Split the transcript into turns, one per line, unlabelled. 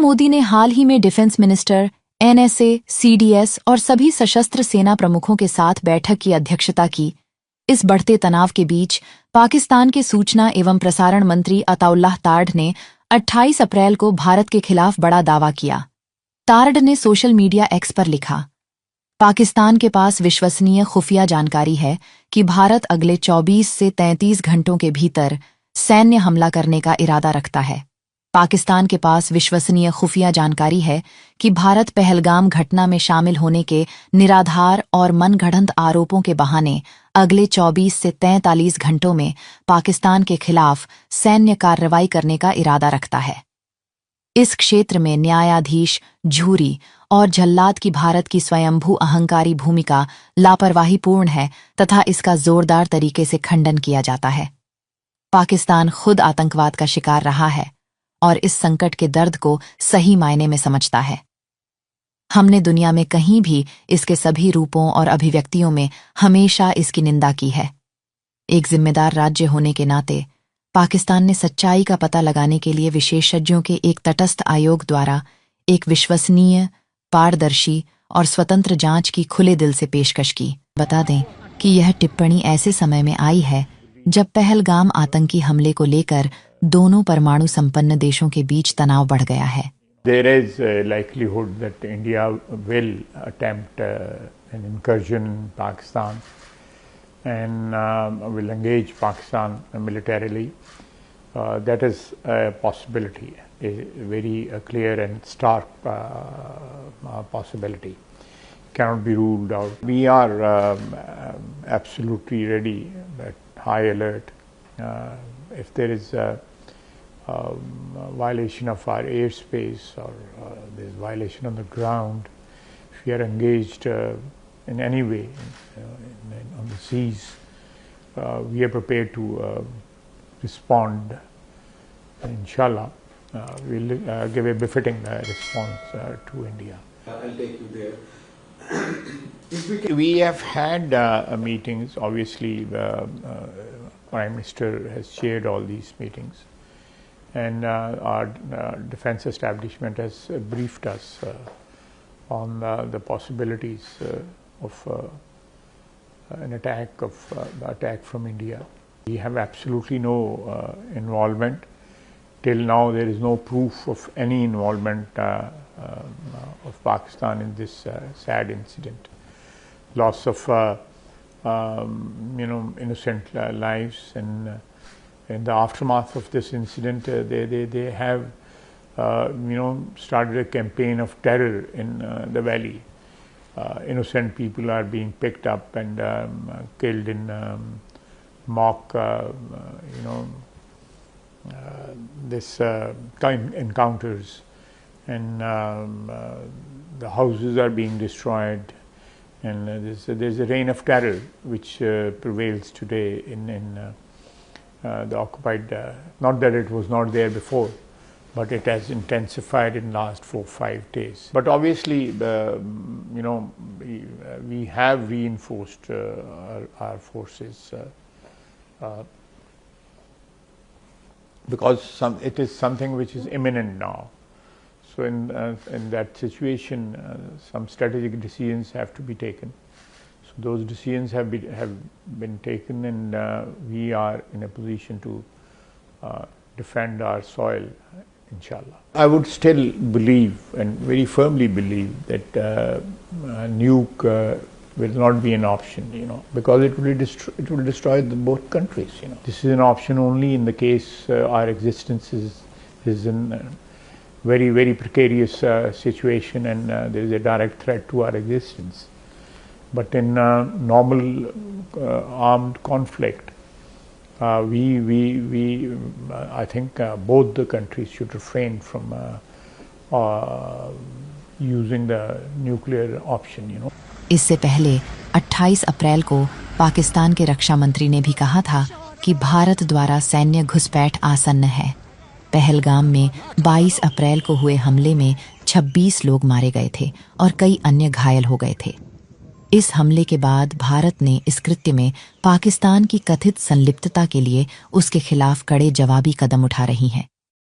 मोदी ने हाल ही में defence minister, NSA, CDS और सभी सशस्त्र सेना प्रमुखों के साथ बैठक की अध्यक्षता की। इस बढ़ते तनाव के बीच पाकिस्तान के सूचना एवं प्रसारण मंत्री अताउल्लाह तार्ड ने 28 अप्रैल को भारत के खिलाफ बड़ा दावा किया। तार्ड ने सोशल मीडिया एक्स पर लिखा, पाकिस्तान के पास विश्वसनीय खुफिया जानकारी है कि भारत अगले 24 से 33 घंटों के भीतर सैन्य हमला करने का इरादा रखता है। पाकिस्तान के पास विश्वसनीय खुफिया जानकारी है कि भारत पहलगाम घटना में शामिल होने के निराधार और मनगढ़ंत आरोपों के बहाने अगले 24 से 43 घंटों में पाकिस्तान के खिलाफ सैन्य कार्रवाई करने का इरादा रखता है। इस क्षेत्र में न्यायाधीश झूरी और जल्लाद की भारत की स्वयंभू अहंकारी भूमिका लापरवाहीपूर्ण है तथा इसका जोरदार तरीके से खंडन किया जाता है। पाकिस्तान खुद आतंकवाद का शिकार रहा है और इस संकट के दर्द को सही मायने में समझता है। हमने दुनिया में कहीं भी इसके सभी रूपों और अभिव्यक्तियों में हमेशा इसकी निंदा की है। एक जिम्मेदार राज्य होने के नाते पाकिस्तान ने सच्चाई का पता लगाने के लिए विशेषज्ञों के एक तटस्थ आयोग द्वारा एक विश्वसनीय, पारदर्शी और स्वतंत्र जांच की खुले दिल से पेशकश की। बता दें कि यह टिप्पणी ऐसे समय में आई है जब पहलगाम आतंकी हमले को लेकर दोनों परमाणु संपन्न देशों के बीच तनाव बढ़ गया है।
There is a likelihood that India will attempt an incursion in Pakistan and will engage Pakistan militarily. That is a possibility, a very clear and stark possibility. Cannot be ruled out. We are absolutely ready, at high alert. If there is a violation of our airspace or there is violation on the ground, if we are engaged in any way on the seas, we are prepared to respond. Inshallah, we will give a befitting response to India.
I'll take you there.
We have had meetings. Obviously, Prime Minister has chaired all these meetings, and our defense establishment has briefed us on the possibilities of an attack from India. We have absolutely no involvement. Till now, there is no proof of any involvement of Pakistan in this sad incident. Loss of innocent lives, and in the aftermath of this incident, they have started a campaign of terror in the valley. Innocent people are being picked up and killed in mock this time encounters, and the houses are being destroyed, and there's a reign of terror which prevails today in the occupied, not that it was not there before, but it has intensified in last 4-5 days. But obviously, we have reinforced our forces because it is something which is imminent now. So in that situation, some strategic decisions have to be taken. So those decisions have been taken, and we are in a position to defend our soil, inshallah. I would still believe, and very firmly believe, that nuke will not be an option, because it will destroy both countries. This is an option only in the case our existence is in a very, very precarious situation, and there is a direct threat to our existence. But in normal armed conflict, I think both the countries should refrain from using the nuclear option.
इससे पहले 28 अप्रैल को पाकिस्तान के रक्षा मंत्री ने भी कहा था कि भारत द्वारा सैन्य घुसपैठ आसन्न है। पहलगाम में 22 अप्रैल को हुए हमले में 26 लोग मारे गए थे और कई अन्य घायल हो गए थे। इस हमले के बाद भारत ने इस कृत्य में पाकिस्तान की कथित संलिप्तता के लिए उसके खिलाफ कड़े जवाबी कदम उठा रही है।